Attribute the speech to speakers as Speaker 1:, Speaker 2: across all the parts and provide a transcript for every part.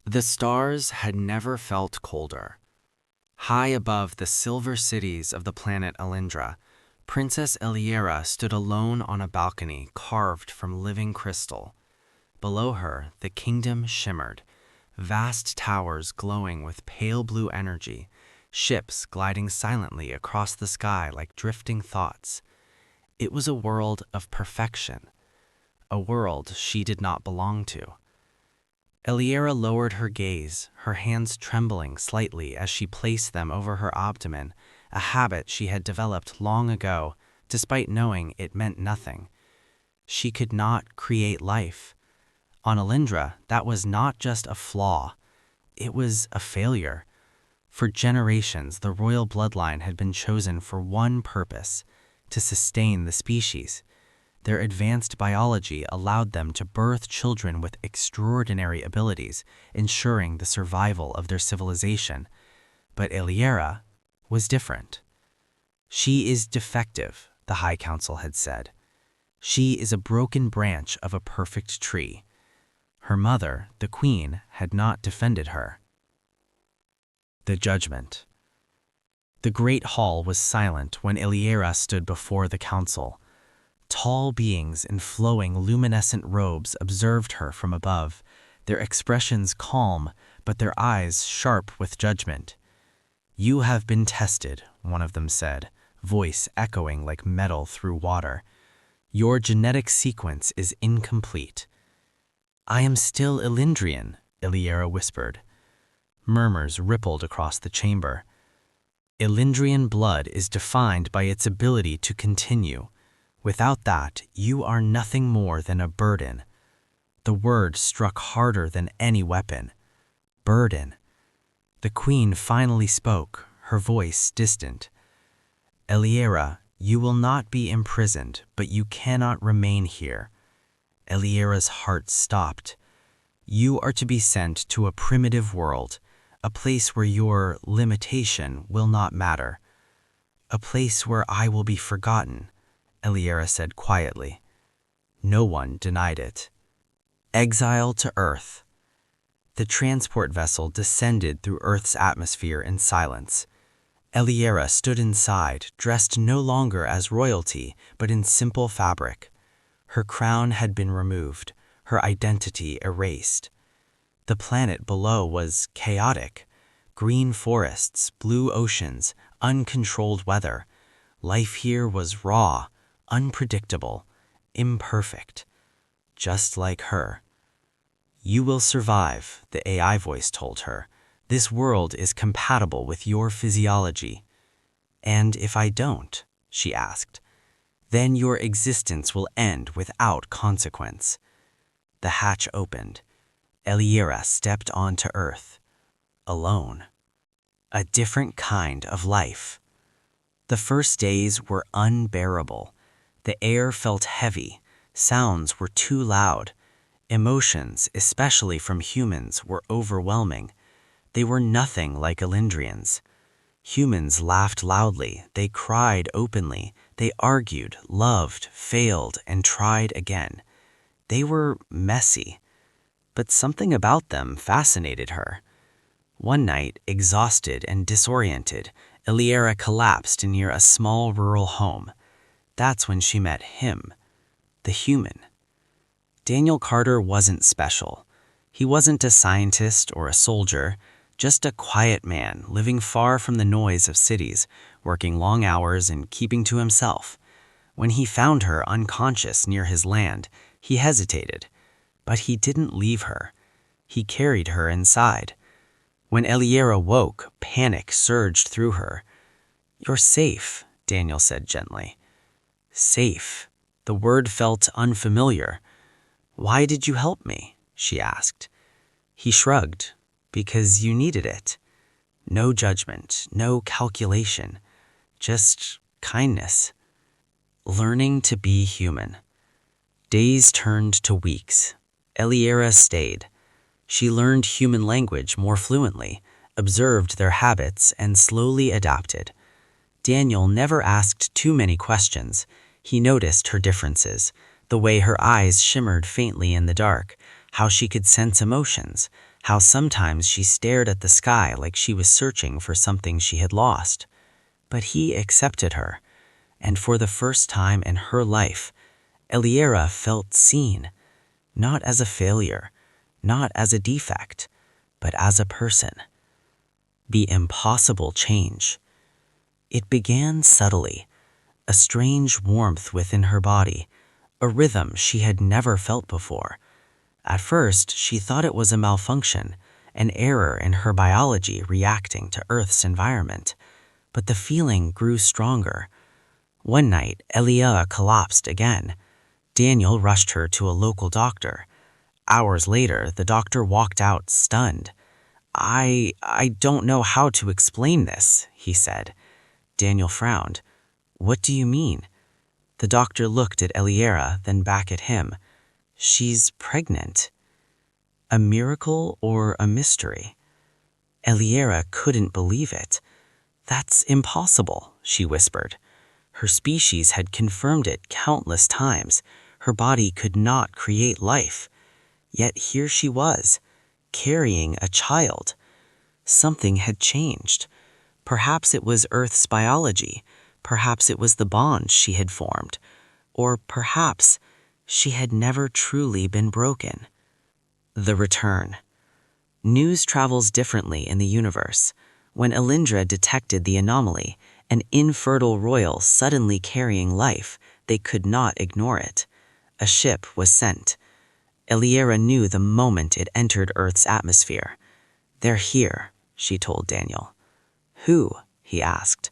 Speaker 1: The stars had never felt colder. High above the silver cities of the planet Alindra, Princess Iliana stood alone on a balcony carved from living crystal. Below her, the kingdom shimmered, vast towers glowing with pale blue energy, ships gliding silently across the sky like drifting thoughts. It was a world of perfection, a world she did not belong to. Iliana lowered her gaze, her hands trembling slightly as she placed them over her abdomen, a habit she had developed long ago, despite knowing it meant nothing. She could not create life. On Alindra, that was not just a flaw, it was a failure. For generations, the royal bloodline had been chosen for one purpose: to sustain the species. Their advanced biology allowed them to birth children with extraordinary abilities, ensuring the survival of their civilization. But Iliana was different. She is defective, the High Council had said. She is a broken branch of a perfect tree. Her mother, the Queen, had not defended her. The Judgment. The great hall was silent when Iliana stood before the council. Tall beings in flowing, luminescent robes observed her from above, their expressions calm, but their eyes sharp with judgment. "You have been tested," one of them said, voice echoing like metal through water. "Your genetic sequence is incomplete." "I am still Ilindrian," Iliana whispered. Murmurs rippled across the chamber. "Ilindrian blood is defined by its ability to continue. Without that, you are nothing more than a burden." The word struck harder than any weapon. Burden. The Queen finally spoke, her voice distant. "Iliana, you will not be imprisoned, but you cannot remain here." Iliana's heart stopped. "You are to be sent to a primitive world, a place where your limitation will not matter. A place where I will be forgotten," Iliana said quietly. No one denied it. Exile to Earth. The transport vessel descended through Earth's atmosphere in silence. Iliana stood inside, dressed no longer as royalty, but in simple fabric. Her crown had been removed, her identity erased. The planet below was chaotic. Green forests, blue oceans, uncontrolled weather. Life here was raw, unpredictable, imperfect, just like her. "You will survive," the AI voice told her. "This world is compatible with your physiology." "And if I don't?" she asked. "Then your existence will end without consequence." The hatch opened. Iliana stepped onto Earth. Alone. A different kind of life. The first days were unbearable. The air felt heavy, sounds were too loud. Emotions, especially from humans, were overwhelming. They were nothing like Ilindrians. Humans laughed loudly, they cried openly, they argued, loved, failed, and tried again. They were messy, but something about them fascinated her. One night, exhausted and disoriented, Iliana collapsed near a small rural home. That's when she met him, the human. Daniel Carter wasn't special. He wasn't a scientist or a soldier, just a quiet man living far from the noise of cities, working long hours and keeping to himself. When he found her unconscious near his land, he hesitated. But he didn't leave her. He carried her inside. When Iliana woke, panic surged through her. "You're safe," Daniel said gently. Safe. The word felt unfamiliar. "Why did you help me?" she asked. He shrugged. "Because you needed it." No judgment, no calculation, just kindness. Learning to be human. Days turned to weeks. Iliana stayed. She learned human language more fluently, observed their habits, and slowly adapted. Daniel never asked too many questions. He noticed her differences, the way her eyes shimmered faintly in the dark, how she could sense emotions, how sometimes she stared at the sky like she was searching for something she had lost. But he accepted her, and for the first time in her life, Iliana felt seen, not as a failure, not as a defect, but as a person. The impossible change. It began subtly, a strange warmth within her body, a rhythm she had never felt before. At first, she thought it was a malfunction, an error in her biology reacting to Earth's environment, but the feeling grew stronger. One night, Iliana collapsed again. Daniel rushed her to a local doctor. Hours later, the doctor walked out stunned. I don't know how to explain this," he said. Daniel frowned. "What do you mean?" The doctor looked at Iliana, then back at him. "She's pregnant." A miracle or a mystery? Iliana couldn't believe it. "That's impossible," she whispered. Her species had confirmed it countless times. Her body could not create life. Yet here she was, carrying a child. Something had changed. Perhaps it was Earth's biology. Perhaps it was the bond she had formed. Or perhaps she had never truly been broken. The return. News travels differently in the universe. When Elindra detected the anomaly, an infertile royal suddenly carrying life, they could not ignore it. A ship was sent. Iliana knew the moment it entered Earth's atmosphere. "They're here," she told Daniel. "Who?" he asked.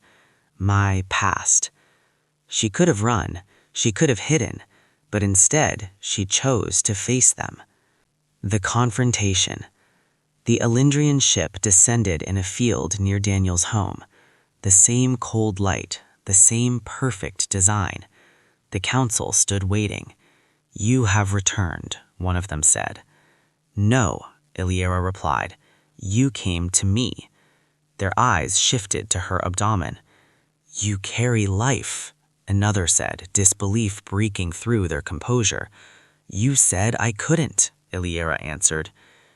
Speaker 1: "My past." She could have run, she could have hidden, but instead she chose to face them. The confrontation. The Elindrian ship descended in a field near Daniel's home. The same cold light, the same perfect design. The council stood waiting. "You have returned," one of them said. "No," Iliana replied. "You came to me." Their eyes shifted to her abdomen. "You carry life," another said, disbelief breaking through their composure. "You said I couldn't," Iliana answered.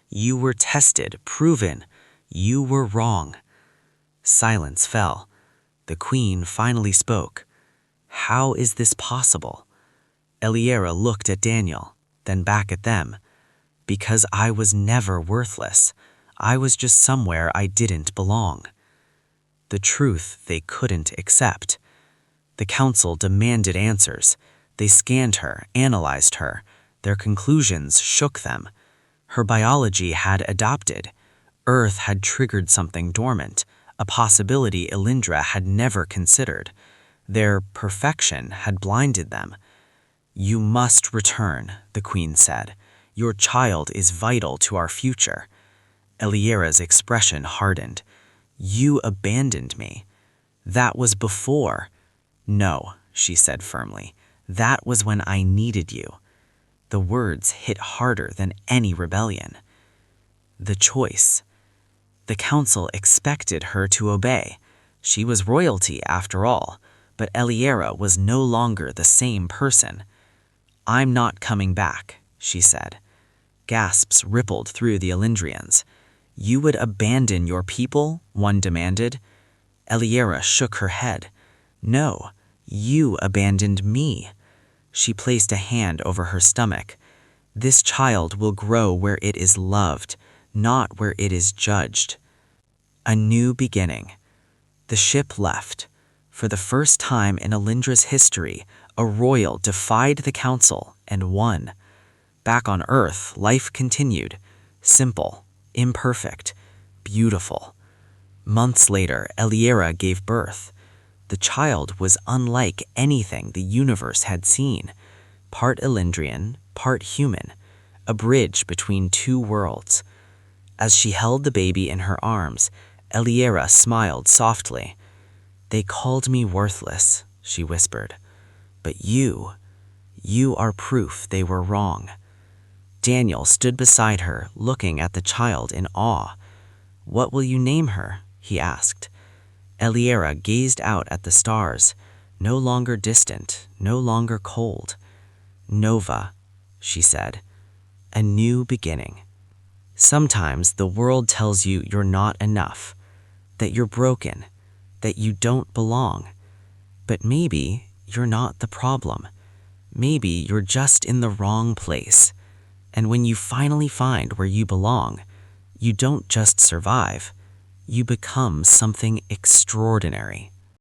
Speaker 1: "You were tested, proven. You were wrong." Silence fell. The queen finally spoke. "How is this possible?" Iliana looked at Daniel, then back at them. "Because I was never worthless. I was just somewhere I didn't belong." The truth they couldn't accept. The council demanded answers. They scanned her, analyzed her. Their conclusions shook them. Her biology had adopted. Earth had triggered something dormant, a possibility Elindra had never considered. Their perfection had blinded them. "You must return," the queen said. "Your child is vital to our future." Iliana's expression hardened. "You abandoned me." "That was before." "No," she said firmly. "That was when I needed you." The words hit harder than any rebellion. The choice. The council expected her to obey. She was royalty after all, but Iliana was no longer the same person. "I'm not coming back," she said. Gasps rippled through the Elindrians. "You would abandon your people?" one demanded. Iliana shook her head. "No, you abandoned me." She placed a hand over her stomach. "This child will grow where it is loved, not where it is judged." A new beginning. The ship left. For the first time in Elindra's history, a royal defied the council and won. Back on Earth, life continued. Simple, imperfect, beautiful. Months later, Iliana gave birth. The child was unlike anything the universe had seen. Part Elindrian, part human, a bridge between two worlds. As she held the baby in her arms, Iliana smiled softly. "They called me worthless," she whispered. "But you are proof they were wrong." Daniel stood beside her, looking at the child in awe. "What will you name her?" he asked. Iliana gazed out at the stars, no longer distant, no longer cold. "Nova," she said. "A new beginning." Sometimes the world tells you you're not enough, that you're broken, that you don't belong. But maybe you're not the problem. Maybe you're just in the wrong place. And when you finally find where you belong, you don't just survive, you become something extraordinary.